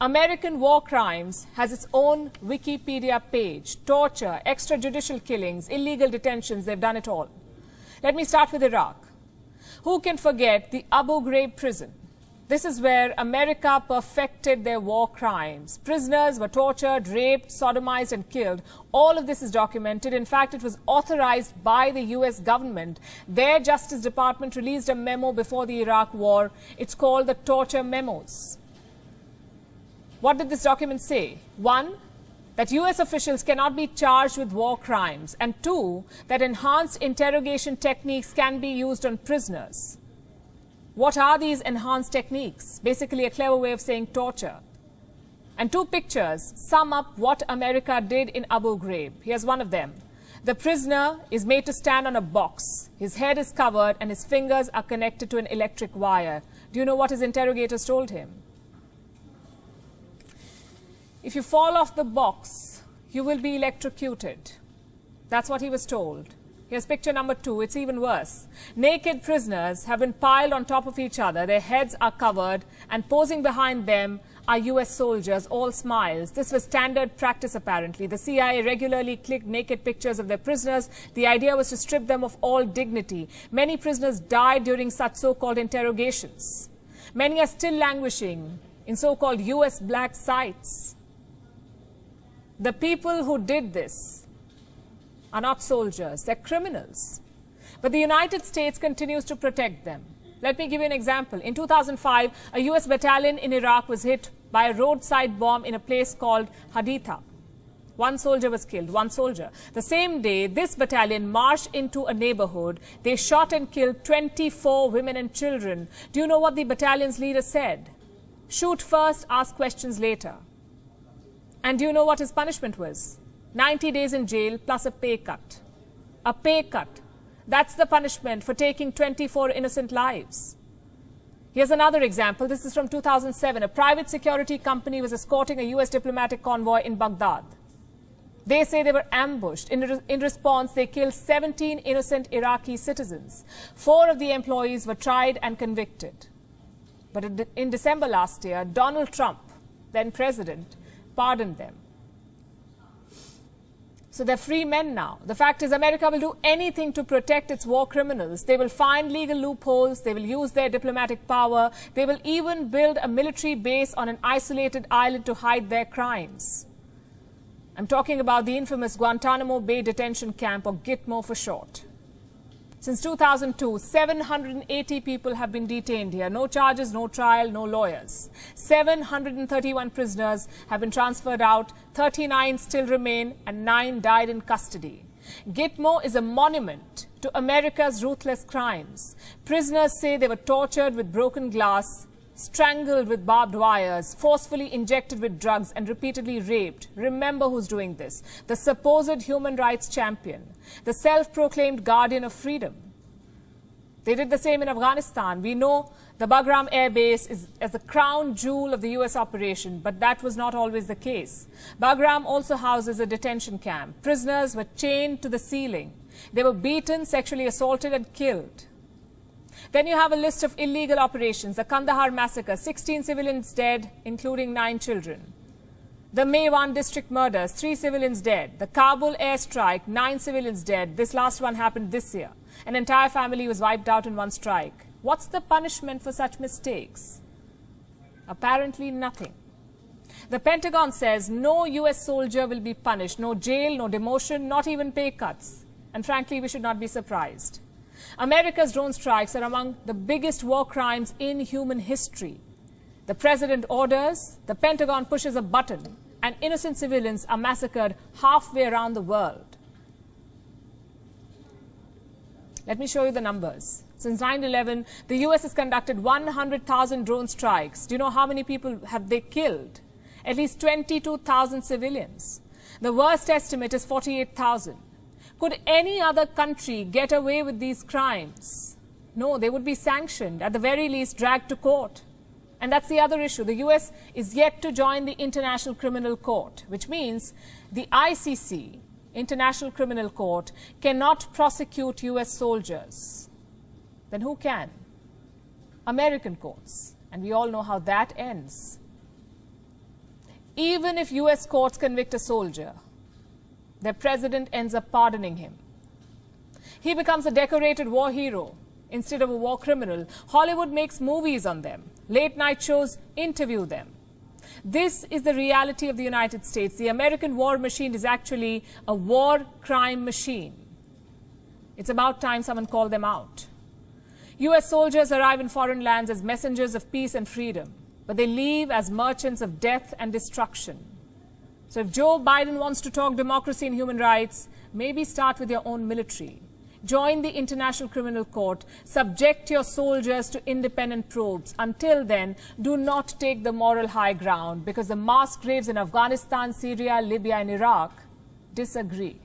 American War Crimes has its own Wikipedia page. Torture, extrajudicial killings, illegal detentions, they've done it all. Let me start with Iraq. Who can forget the Abu Ghraib prison? This is where America perfected their war crimes. Prisoners were tortured, raped, sodomized and killed. All of this is documented. In fact, it was authorized by the US government. Their Justice Department released a memo before the Iraq war. It's called the Torture Memos. What did this document say? One, that US officials cannot be charged with war crimes. And two, that enhanced interrogation techniques can be used on prisoners. What are these enhanced techniques? Basically a clever way of saying torture. And two pictures sum up what America did in Abu Ghraib. Here's one of them. The prisoner is made to stand on a box. His head is covered and his fingers are connected to an electric wire. Do you know what his interrogators told him? If you fall off the box, you will be electrocuted. That's what he was told. Here's picture number 2. It's even worse. Naked prisoners have been piled on top of each other. Their heads are covered, and posing behind them are US soldiers, all smiles. This was standard practice, apparently. The CIA regularly clicked naked pictures of their prisoners. The idea was to strip them of all dignity. Many prisoners died during such so-called interrogations. Many are still languishing in so-called US black sites. The people who did this are not soldiers, they're criminals. But the United States continues to protect them. Let me give you an example. In 2005, a US battalion in Iraq was hit by a roadside bomb in a place called Haditha. One soldier was killed, one soldier. The same day, this battalion marched into a neighborhood. They shot and killed 24 women and children. Do you know what the battalion's leader said? Shoot first, ask questions later. And do you know what his punishment was? 90 days in jail plus a pay cut. A pay cut. That's the punishment for taking 24 innocent lives. Here's another example. This is from 2007. A private security company was escorting a US diplomatic convoy in Baghdad. They say they were ambushed. In response, they killed 17 innocent Iraqi citizens. 4 of the employees were tried and convicted. But in December last year, Donald Trump, then president, pardoned them. So they're free men now. The fact is, America will do anything to protect its war criminals. They will find legal loopholes. They will use their diplomatic power. They will even build a military base on an isolated island to hide their crimes. I'm talking about the infamous Guantanamo Bay Detention Camp, or Gitmo for short. Since 2002, 780 people have been detained here. No charges, no trial, no lawyers. 731 prisoners have been transferred out. 39 still remain and 9 died in custody. Gitmo is a monument to America's ruthless crimes. Prisoners say they were tortured with broken glass, strangled with barbed wires, forcefully injected with drugs and repeatedly raped. Remember who's doing this. The supposed human rights champion, the self-proclaimed guardian of freedom. They did the same in Afghanistan. We know the Bagram Air Base is as the crown jewel of the US operation, but that was not always the case. Bagram also houses a detention camp. Prisoners were chained to the ceiling. They were beaten, sexually assaulted and killed. Then you have a list of illegal operations. The Kandahar massacre, 16 civilians dead, including 9 children. The Maiwand district murders, 3 civilians dead. The Kabul airstrike, 9 civilians dead. This last one happened this year. An entire family was wiped out in one strike. What's the punishment for such mistakes? Apparently nothing. The Pentagon says no US soldier will be punished. No jail, no demotion, not even pay cuts. And frankly, we should not be surprised. America's drone strikes are among the biggest war crimes in human history. The president orders, the Pentagon pushes a button, and innocent civilians are massacred halfway around the world. Let me show you the numbers. Since 9/11, the US has conducted 100,000 drone strikes. Do you know how many people have they killed? At least 22,000 civilians. The worst estimate is 48,000. Could any other country get away with these crimes? No, they would be sanctioned, at the very least dragged to court. And that's the other issue. The US is yet to join the International Criminal Court, which means the ICC, International Criminal Court, cannot prosecute US soldiers. Then who can? American courts. And we all know how that ends. Even if US courts convict a soldier, their president ends up pardoning him. He becomes a decorated war hero instead of a war criminal. Hollywood makes movies on them. Late night shows interview them. This is the reality of the United States. The American war machine is actually a war crime machine. It's about time someone called them out. US soldiers arrive in foreign lands as messengers of peace and freedom, but they leave as merchants of death and destruction. So if Joe Biden wants to talk democracy and human rights, maybe start with your own military. Join the International Criminal Court. Subject your soldiers to independent probes. Until then, do not take the moral high ground, because the mass graves in Afghanistan, Syria, Libya and Iraq disagree.